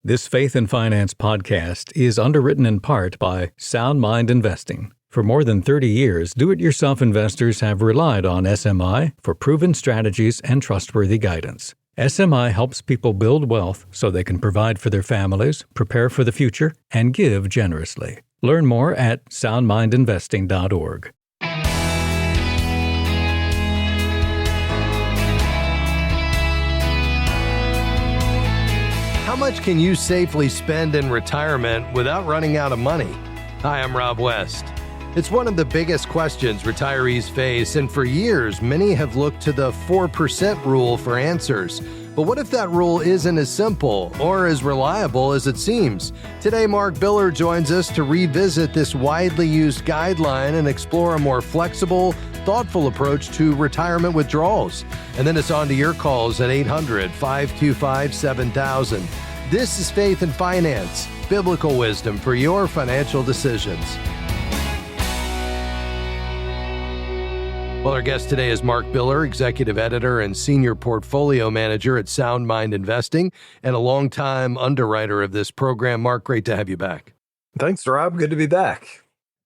This Faith and Finance podcast is underwritten in part by Sound Mind Investing. For more than 30 years, do-it-yourself investors have relied on SMI for proven strategies and trustworthy guidance. SMI helps people build wealth so they can provide for their families, prepare for the future, and give generously. Learn more at soundmindinvesting.org. How much can you safely spend in retirement without running out of money? Hi, I'm Rob West. It's one of the biggest questions retirees face, and for years, many have looked to the 4% rule for answers. But what if that rule isn't as simple or as reliable as it seems? Today, Mark Biller joins us to revisit this widely used guideline and explore a more flexible, thoughtful approach to retirement withdrawals. And then it's on to your calls at 800-525-7000. This is Faith and Finance, biblical wisdom for your financial decisions. Well, our guest today is Mark Biller, Executive Editor and Senior Portfolio Manager at Sound Mind Investing, and a longtime underwriter of this program. Mark, great to have you back. Thanks, Rob. Good to be back.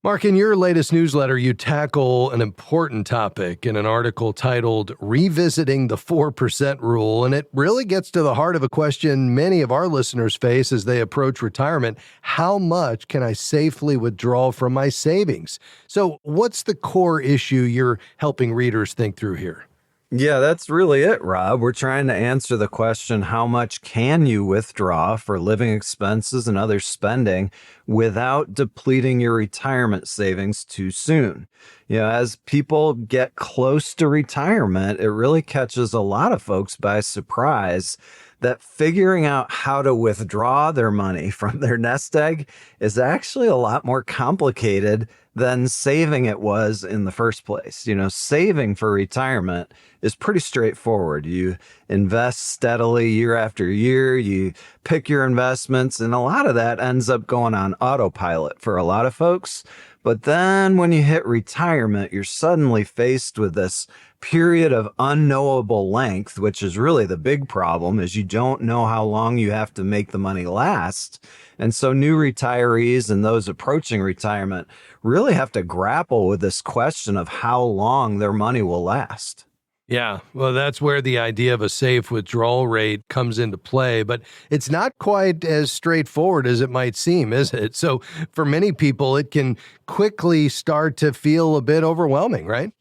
Mark, in your latest newsletter, you tackle an important topic in an article titled Revisiting the 4% Rule, and it really gets to the heart of a question many of our listeners face as they approach retirement. How much can I safely withdraw from my savings? So what's the core issue you're helping readers think through here? Yeah, that's really it, Rob. We're trying to answer the question, how much can you withdraw for living expenses and other spending without depleting your retirement savings too soon? You know, as people get close to retirement, it really catches a lot of folks by surprise that figuring out how to withdraw their money from their nest egg is actually a lot more complicated than saving it was in the first place. You know, saving for retirement is pretty straightforward. You invest steadily year after year, you pick your investments, and a lot of that ends up going on autopilot for a lot of folks. But then when you hit retirement, you're suddenly faced with this period of unknowable length, which is really the big problem, is you don't know how long you have to make the money last. And so new retirees and those approaching retirement really have to grapple with this question of how long their money will last. Yeah, well, that's where the idea of a safe withdrawal rate comes into play, but it's not quite as straightforward as it might seem, is it? So for many people, it can quickly start to feel a bit overwhelming, right?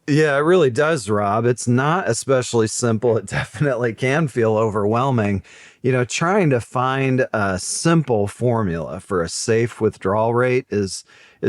Yeah, it really does, Rob. It's not especially simple. It definitely can feel overwhelming. You know, trying to find a simple formula for a safe withdrawal rate is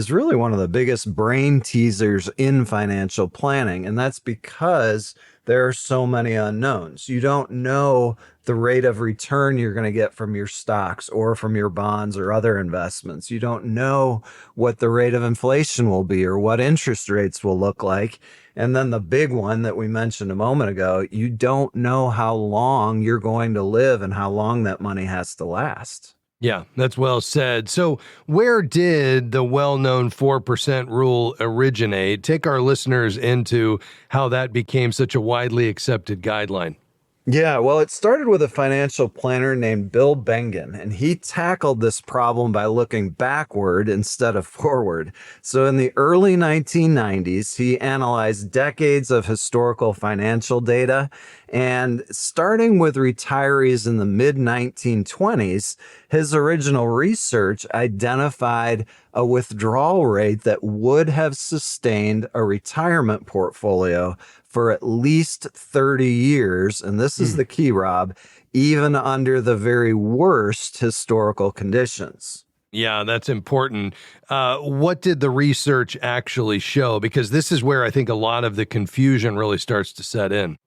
really one of the biggest brain teasers in financial planning. And that's because there are so many unknowns. You don't know the rate of return you're going to get from your stocks or from your bonds or other investments. You don't know what the rate of inflation will be or what interest rates will look like. And then the big one that we mentioned a moment ago, you don't know how long you're going to live and how long that money has to last. Yeah, that's well said. So where did the well-known 4% rule originate? Take our listeners into how that became such a widely accepted guideline. Yeah, well, it started with a financial planner named Bill Bengen, and he tackled this problem by looking backward instead of forward. So in the early 1990s, he analyzed decades of historical financial data, and starting with retirees in the mid-1920s, his original research identified a withdrawal rate that would have sustained a retirement portfolio for at least 30 years. And this is the key, Rob, even under the very worst historical conditions. Yeah, that's important. What did the research actually show? Because this is where I think a lot of the confusion really starts to set in.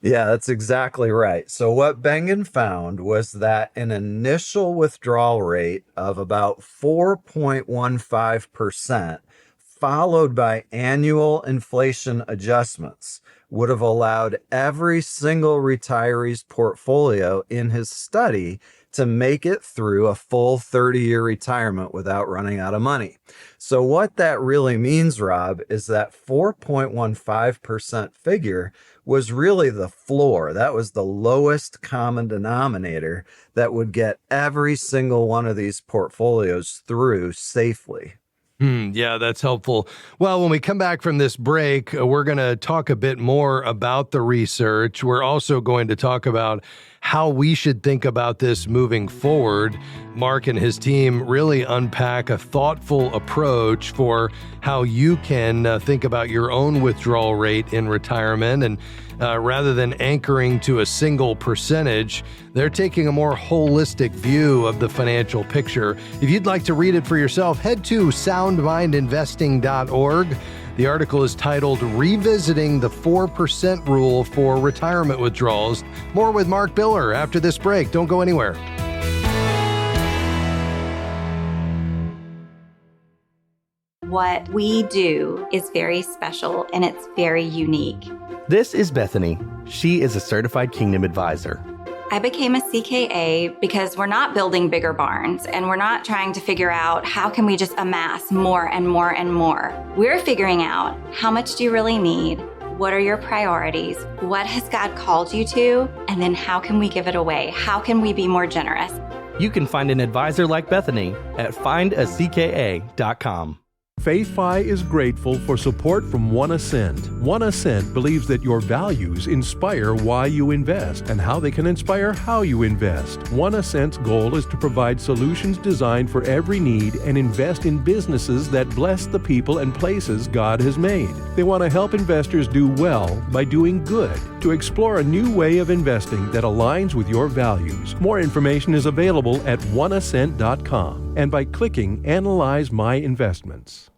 Yeah, that's exactly right. So what Bengen found was that an initial withdrawal rate of about 4.15%, followed by annual inflation adjustments, would have allowed every single retiree's portfolio in his study to make it through a full 30-year retirement without running out of money. So what that really means, Rob, is that 4.15% figure was really the floor. That was the lowest common denominator that would get every single one of these portfolios through safely. Yeah, that's helpful. Well, when we come back from this break, we're going to talk a bit more about the research. We're also going to talk about how we should think about this moving forward. Mark and his team really unpack a thoughtful approach for how you can think about your own withdrawal rate in retirement. And rather than anchoring to a single percentage, they're taking a more holistic view of the financial picture. If you'd like to read it for yourself, head to soundmindinvesting.org. The article is titled Revisiting the 4% Rule for Retirement Withdrawals. More with Mark Biller after this break. Don't go anywhere. What we do is very special and it's very unique. This is Bethany. She is a certified Kingdom advisor. I became a CKA because we're not building bigger barns and we're not trying to figure out how can we just amass more and more and more. We're figuring out how much do you really need? What are your priorities? What has God called you to? And then how can we give it away? How can we be more generous? You can find an advisor like Bethany at findacka.com. FaithFi is grateful for support from One Ascent. One Ascent believes that your values inspire why you invest and how they can inspire how you invest. One Ascent's goal is to provide solutions designed for every need and invest in businesses that bless the people and places God has made. They want to help investors do well by doing good. To explore a new way of investing that aligns with your values, more information is available at oneascent.com and by clicking Analyze My Investments.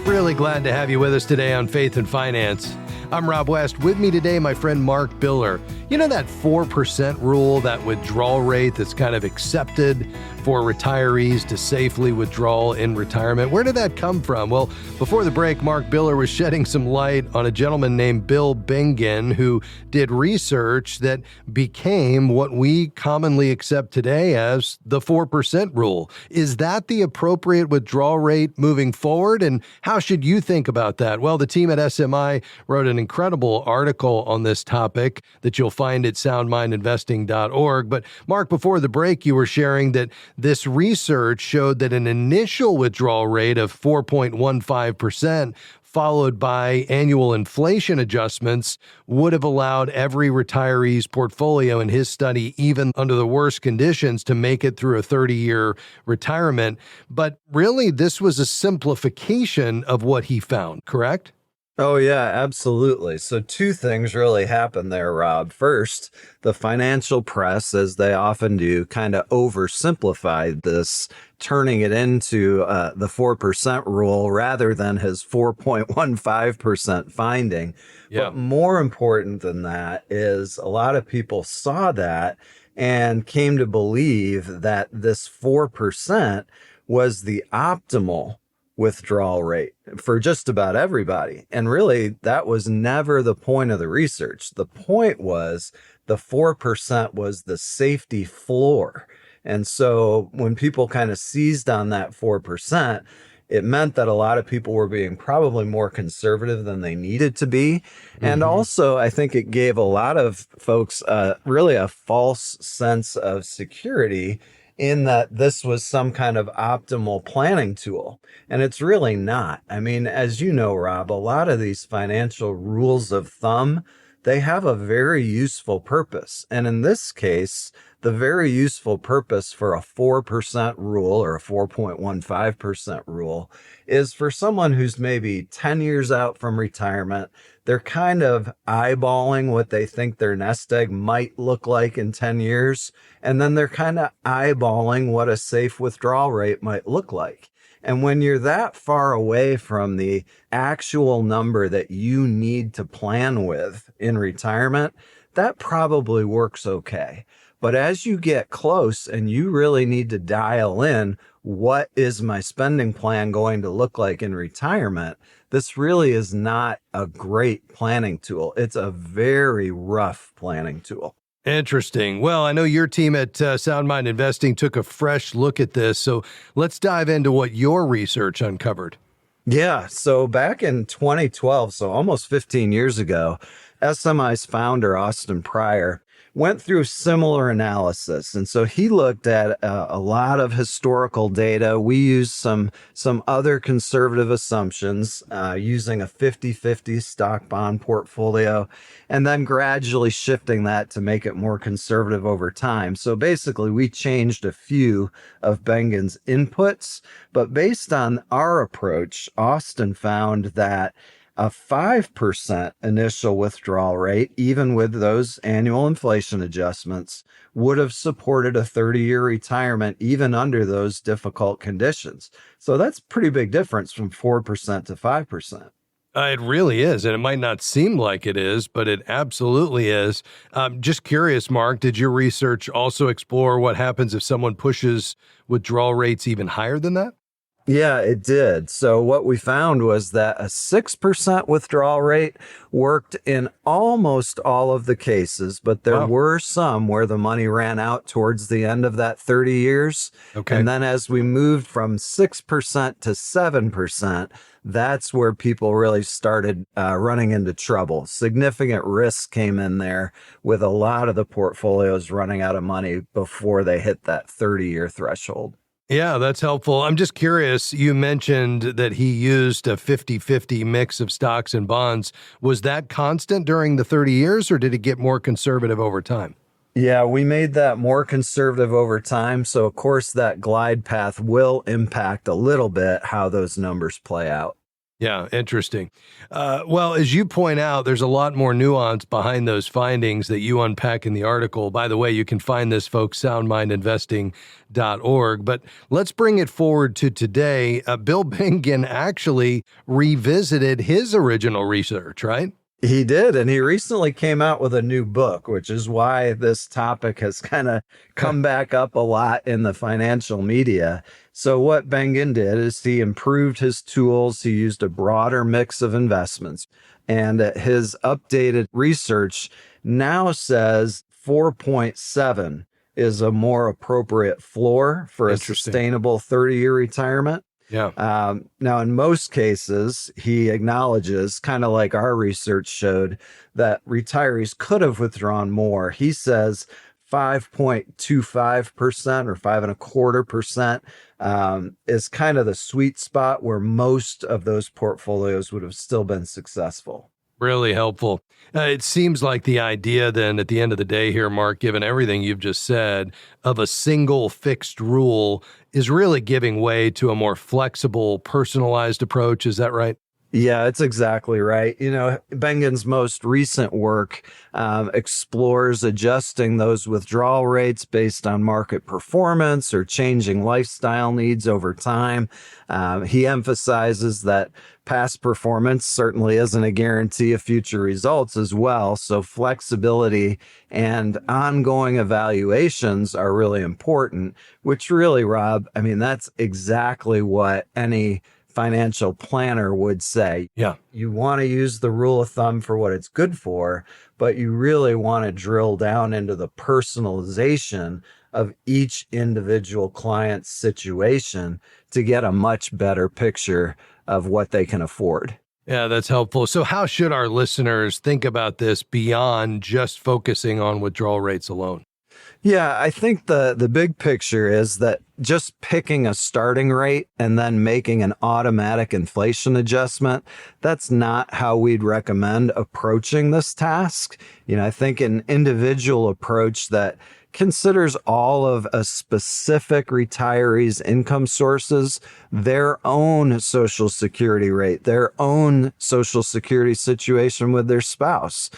Really glad to have you with us today on Faith and Finance. I'm Rob West. With me today, my friend Mark Biller. You know that 4% rule, that withdrawal rate that's kind of accepted for retirees to safely withdraw in retirement? Where did that come from? Well, before the break, Mark Biller was shedding some light on a gentleman named Bill Bingen who did research that became what we commonly accept today as the 4% rule. Is that the appropriate withdrawal rate moving forward? And how should you think about that? Well, the team at SMI wrote an incredible article on this topic that you'll find at soundmindinvesting.org. But Mark, before the break, you were sharing that this research showed that an initial withdrawal rate of 4.15%, followed by annual inflation adjustments, would have allowed every retiree's portfolio in his study, even under the worst conditions, to make it through a 30-year retirement. But really, this was a simplification of what he found, correct? Oh, yeah, absolutely. So two things really happened there, Rob. First, the financial press, as they often do, kind of oversimplified this, turning it into the 4% rule rather than his 4.15% finding. Yeah. But more important than that is a lot of people saw that and came to believe that this 4% was the optimal withdrawal rate for just about everybody. And really, that was never the point of the research. The point was the 4% was the safety floor. And so when people kind of seized on that 4%, it meant that a lot of people were being probably more conservative than they needed to be. And also, I think it gave a lot of folks really a false sense of security in that this was some kind of optimal planning tool. And it's really not. I mean, as you know, Rob, a lot of these financial rules of thumb, they have a very useful purpose. And in this case, the very useful purpose for a 4% rule or a 4.15% rule is for someone who's maybe 10 years out from retirement. They're kind of eyeballing what they think their nest egg might look like in 10 years. And then they're kind of eyeballing what a safe withdrawal rate might look like. And when you're that far away from the actual number that you need to plan with in retirement, that probably works okay. But as you get close and you really need to dial in what is my spending plan going to look like in retirement, this really is not a great planning tool. It's a very rough planning tool. Interesting. Well, I know your team at Sound Mind Investing took a fresh look at this, so let's dive into what your research uncovered. Yeah. So back in 2012, so almost 15 years ago, SMI's founder, Austin Pryor, went through similar analysis. And so he looked at a lot of historical data. We used some other conservative assumptions using a 50-50 stock bond portfolio, and then gradually shifting that to make it more conservative over time. So basically, we changed a few of Bengen's inputs, but based on our approach, Austin found that a 5% initial withdrawal rate, even with those annual inflation adjustments, would have supported a 30-year retirement even under those difficult conditions. So that's a pretty big difference from 4% to 5%. It really is, and it might not seem like it is, but it absolutely is. Just curious, Mark, did your research also explore what happens if someone pushes withdrawal rates even higher than that? Yeah, it did. So what we found was that a 6% withdrawal rate worked in almost all of the cases, but there were some where the money ran out towards the end of that 30 years. Okay. And then as we moved from 6% to 7%, that's where people really started running into trouble. Significant risk came in there with a lot of the portfolios running out of money before they hit that 30-year threshold. Yeah, that's helpful. I'm just curious, you mentioned that he used a 50-50 mix of stocks and bonds. Was that constant during the 30 years, or did it get more conservative over time? Yeah, we made that more conservative over time. So, of course, that glide path will impact a little bit how those numbers play out. Yeah, interesting. Well, as you point out, there's a lot more nuance behind those findings that you unpack in the article. By the way, you can find this, folks, soundmindinvesting.org. But let's bring it forward to today. Bill Bengen actually revisited his original research, right? He did, and he recently came out with a new book, which is why this topic has kind of come back up a lot in the financial media. So what Bengen did is he improved his tools. He used a broader mix of investments, and his updated research now says 4.7 is a more appropriate floor for a sustainable 30-year retirement. Yeah. Now, in most cases, he acknowledges, kind of like our research showed, that retirees could have withdrawn more. He says 5.25% or 5.25% is kind of the sweet spot where most of those portfolios would have still been successful. Really helpful. It seems like the idea then at the end of the day here, Mark, given everything you've just said, of a single fixed rule is really giving way to a more flexible, personalized approach. Is that right? Yeah, it's exactly right. You know, Bengen's most recent work explores adjusting those withdrawal rates based on market performance or changing lifestyle needs over time. He emphasizes that past performance certainly isn't a guarantee of future results as well. So flexibility and ongoing evaluations are really important, which really, Rob, I mean, that's exactly what any financial planner would say. Yeah. You want to use the rule of thumb for what it's good for, but you really want to drill down into the personalization of each individual client's situation to get a much better picture of what they can afford. Yeah, that's helpful. So how should our listeners think about this beyond just focusing on withdrawal rates alone? Yeah, I think the big picture is that just picking a starting rate and then making an automatic inflation adjustment, that's not how we'd recommend approaching this task. You know, I think an individual approach that considers all of a specific retiree's income sources, their own Social Security rate, their own Social Security situation with their spouse,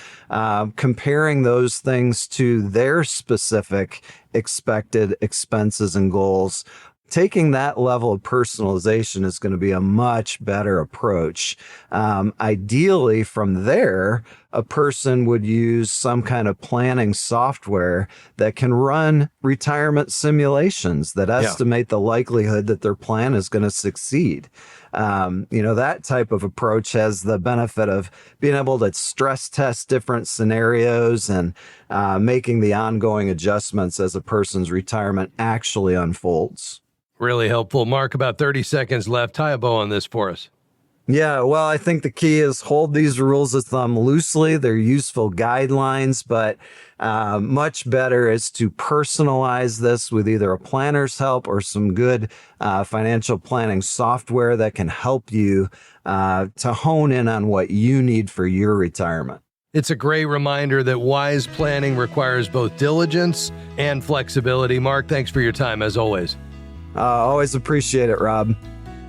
comparing those things to their specific expected expenses and goals, taking that level of personalization is going to be a much better approach. Ideally, from there, a person would use some kind of planning software that can run retirement simulations that estimate the likelihood that their plan is going to succeed. That type of approach has the benefit of being able to stress test different scenarios and making the ongoing adjustments as a person's retirement actually unfolds. Really helpful. Mark, about 30 seconds left. Tie a bow on this for us. Yeah, well, I think the key is hold these rules of thumb loosely. They're useful guidelines, but much better is to personalize this with either a planner's help or some good financial planning software that can help you to hone in on what you need for your retirement. It's a great reminder that wise planning requires both diligence and flexibility. Mark, thanks for your time, as always. Always appreciate it, Rob.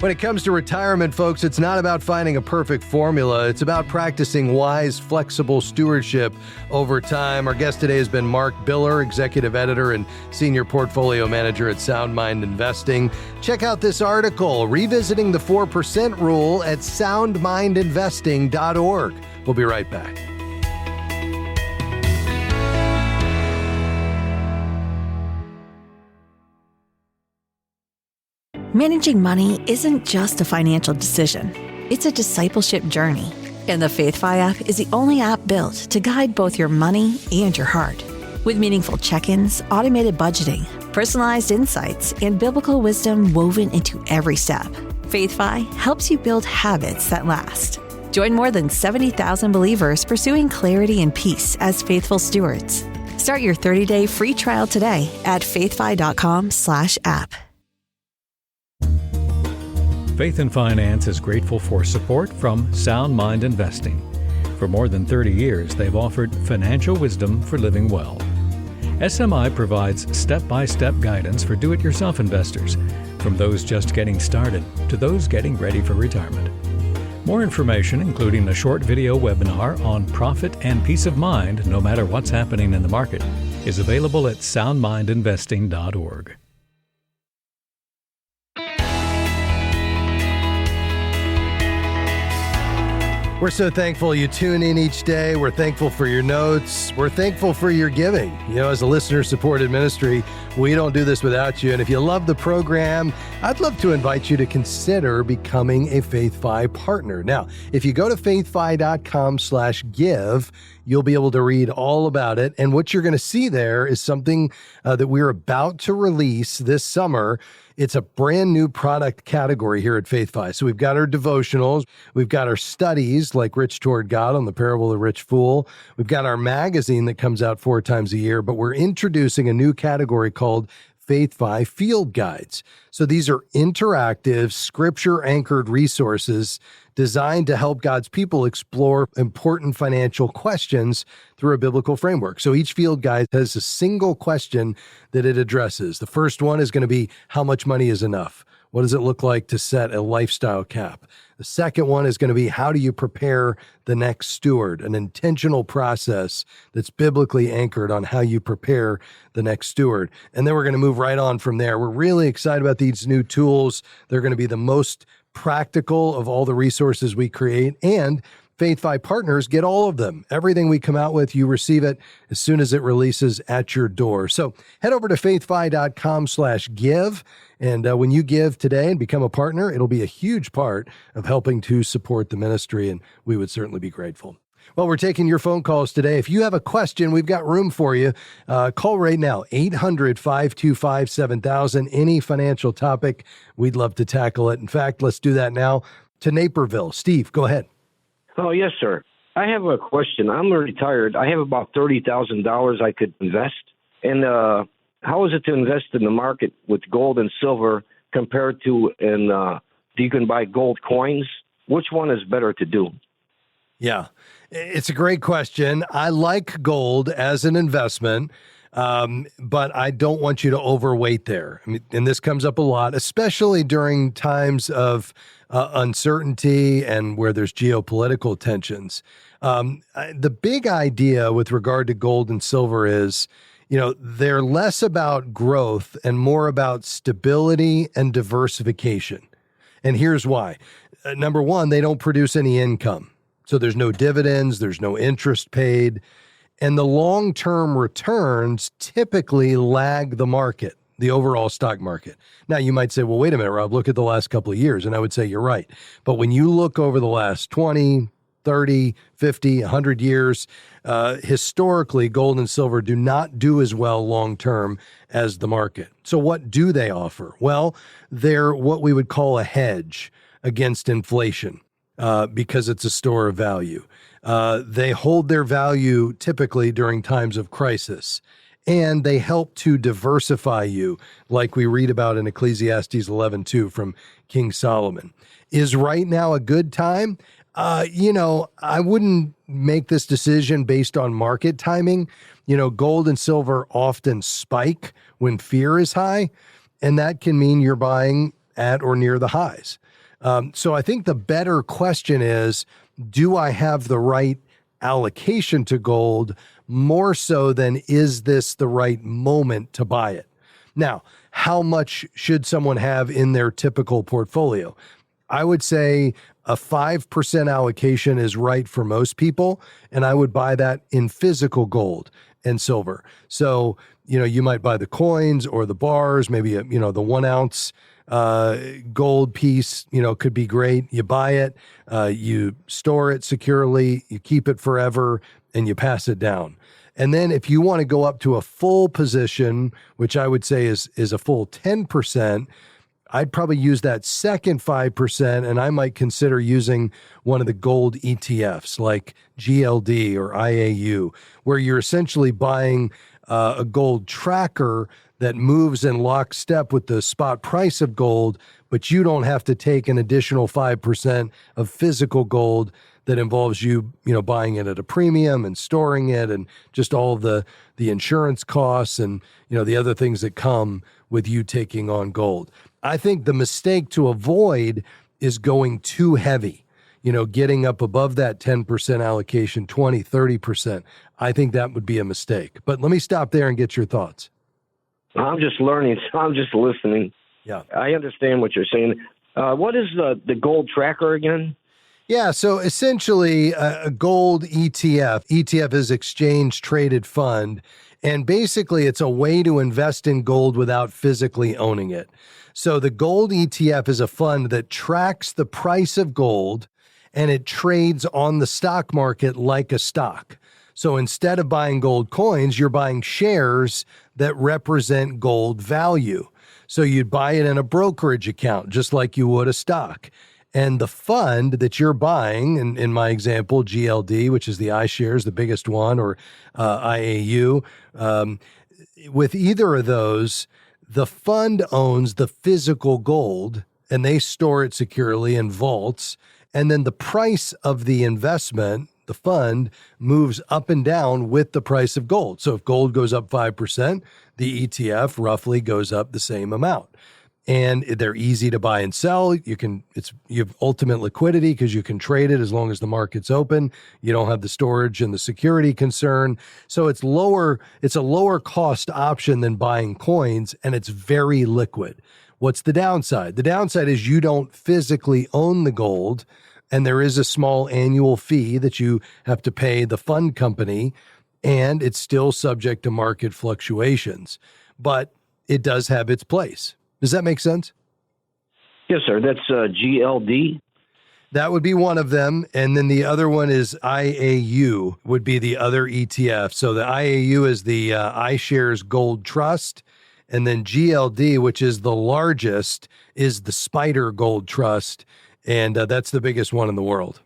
When it comes to retirement, folks, it's not about finding a perfect formula. It's about practicing wise, flexible stewardship over time. Our guest today has been Mark Biller, Executive Editor and Senior Portfolio Manager at Sound Mind Investing. Check out this article, Revisiting the 4% Rule, at soundmindinvesting.org. We'll be right back. Managing money isn't just a financial decision. It's a discipleship journey. And the FaithFi app is the only app built to guide both your money and your heart. With meaningful check-ins, automated budgeting, personalized insights, and biblical wisdom woven into every step, FaithFi helps you build habits that last. Join more than 70,000 believers pursuing clarity and peace as faithful stewards. Start your 30-day free trial today at faithfi.com/app. Faith and Finance is grateful for support from Sound Mind Investing. For more than 30 years, they've offered financial wisdom for living well. SMI provides step-by-step guidance for do-it-yourself investors, from those just getting started to those getting ready for retirement. More information, including a short video webinar on profit and peace of mind no matter what's happening in the market, is available at soundmindinvesting.org. We're so thankful you tune in each day. We're thankful for your notes. We're thankful for your giving. As a listener-supported ministry, we don't do this without you. And if you love the program, I'd love to invite you to consider becoming a FaithFi partner. Now, if you go to faithfi.com/give, you'll be able to read all about it. And what you're going to see there is something that we're about to release this summer. It's a brand new product category here at FaithFi. So we've got our devotionals. We've got our studies like Rich Toward God on the Parable of the Rich Fool. We've got our magazine that comes out 4 times a year, but we're introducing a new category called FaithFi Field Guides. So these are interactive, scripture-anchored resources designed to help God's people explore important financial questions through a biblical framework. So each field guide has a single question that it addresses. The first one is going to be, how much money is enough? What does it look like to set a lifestyle cap? The second one is going to be, how do you prepare the next steward? An intentional process that's biblically anchored on how you prepare the next steward. And then we're going to move right on from there. We're really excited about these new tools. They're going to be the most practical of all the resources we create, and FaithFi partners get all of them. Everything we come out with, you receive it as soon as it releases at your door. So head over to faithfi.com/give. And when you give today and become a partner, it'll be a huge part of helping to support the ministry, and we would certainly be grateful. Well, we're taking your phone calls today. If you have a question, we've got room for you. Call right now, 800-525-7000. Any financial topic, we'd love to tackle it. In fact, let's do that now to Naperville. Steve, go ahead. Oh, yes, sir. I have a question. I'm retired. I have about $30,000 I could invest. And how is it to invest in the market with gold and silver compared to you can buy gold coins? Which one is better to do? Yeah, it's a great question. I like gold as an investment, but I don't want you to overweight there. I mean, and this comes up a lot, especially during times of uncertainty and where there's geopolitical tensions. The big idea with regard to gold and silver is they're less about growth and more about stability and diversification. And here's why. Number one, they don't produce any income. So there's no dividends, there's no interest paid. And the long-term returns typically lag the market, the overall stock market. Now, you might say, well, wait a minute, Rob, look at the last couple of years. And I would say you're right. But when you look over the last 20, 30, 50, 100 years, historically, gold and silver do not do as well long-term as the market. So what do they offer? Well, they're what we would call a hedge against inflation because it's a store of value. They hold their value typically during times of crisis, and they help to diversify you, like we read about in Ecclesiastes 11:2 from King Solomon. Is right now a good time? I wouldn't make this decision based on market timing. Gold and silver often spike when fear is high, and that can mean you're buying at or near the highs. So I think the better question is, do I have the right allocation to gold more so than is this the right moment to buy it? Now, how much should someone have in their typical portfolio? I would say a 5% allocation is right for most people, and I would buy that in physical gold and silver. So, you might buy the coins or the bars, maybe, the 1 ounce gold piece, could be great. You buy it, you store it securely, you keep it forever, and you pass it down. And then if you want to go up to a full position, which I would say is a full 10%, I'd probably use that second 5%, and I might consider using one of the gold ETFs like GLD or IAU, where you're essentially buying a gold tracker that moves in lockstep with the spot price of gold, but you don't have to take an additional 5% of physical gold that involves you, buying it at a premium and storing it and just all of the insurance costs and, the other things that come with you taking on gold. I think the mistake to avoid is going too heavy, getting up above that 10% allocation, 20, 30%. I think that would be a mistake. But let me stop there and get your thoughts. I'm just learning. I'm just listening. Yeah. I understand what you're saying. What is the gold tracker again? Yeah, so essentially a gold ETF. ETF is exchange traded fund. And basically it's a way to invest in gold without physically owning it. So the gold ETF is a fund that tracks the price of gold and it trades on the stock market like a stock. So instead of buying gold coins, you're buying shares that represent gold value. So you'd buy it in a brokerage account, just like you would a stock. And the fund that you're buying, in my example, GLD, which is the iShares, the biggest one, or IAU, with either of those, the fund owns the physical gold and they store it securely in vaults. And then the price of the investment, the fund, moves up and down with the price of gold. So if gold goes up 5%, the ETF roughly goes up the same amount. And they're easy to buy and sell. You have ultimate liquidity because you can trade it as long as the market's open. You don't have the storage and the security concern. So it's a lower cost option than buying coins, and it's very liquid. What's the downside? The downside is you don't physically own the gold, and there is a small annual fee that you have to pay the fund company, and it's still subject to market fluctuations. But it does have its place. Does that make sense? Yes, sir. That's GLD. That would be one of them. And then the other one is IAU, would be the other ETF. So the IAU is the iShares Gold Trust. And then GLD, which is the largest, is the Spider Gold Trust. And that's the biggest one in the world.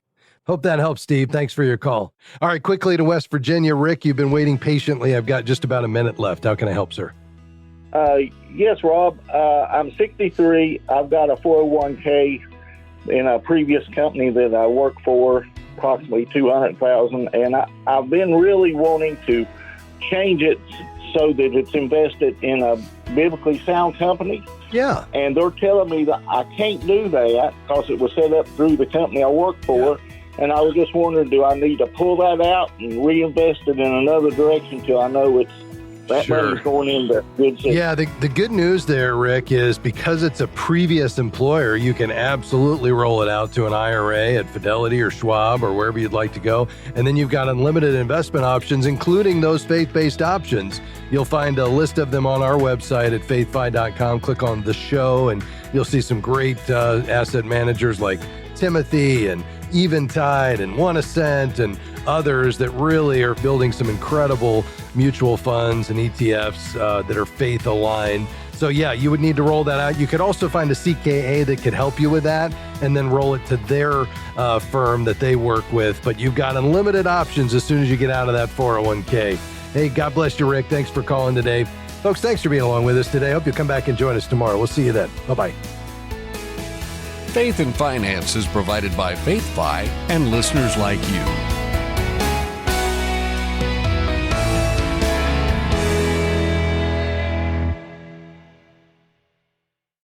Hope that helps, Steve. Thanks for your call. All right, quickly to West Virginia. Rick, you've been waiting patiently. I've got just about a minute left. How can I help, sir? Yes, Rob. I'm 63. I've got a 401k in a previous company that I work for, approximately $200,000, and I've been really wanting to change it so that it's invested in a biblically sound company. Yeah. And they're telling me that I can't do that because it was set up through the company I work for. Yeah. And I was just wondering, do I need to pull that out and reinvest it in another direction till I know it's That money's going into good savings. Yeah, the good news there, Rick, is because it's a previous employer, you can absolutely roll it out to an IRA at Fidelity or Schwab or wherever you'd like to go. And then you've got unlimited investment options, including those faith-based options. You'll find a list of them on our website at faithfi.com. Click on the show, and you'll see some great asset managers like Timothy and Eventide and One Ascent and others that really are building some incredible mutual funds and ETFs that are faith aligned. So yeah, you would need to roll that out. You could also find a CKA that could help you with that and then roll it to their firm that they work with. But you've got unlimited options as soon as you get out of that 401k. Hey, God bless you, Rick. Thanks for calling today. Folks, thanks for being along with us today. I hope you'll come back and join us tomorrow. We'll see you then. Bye-bye. Faith and Finance is provided by FaithFi and listeners like you.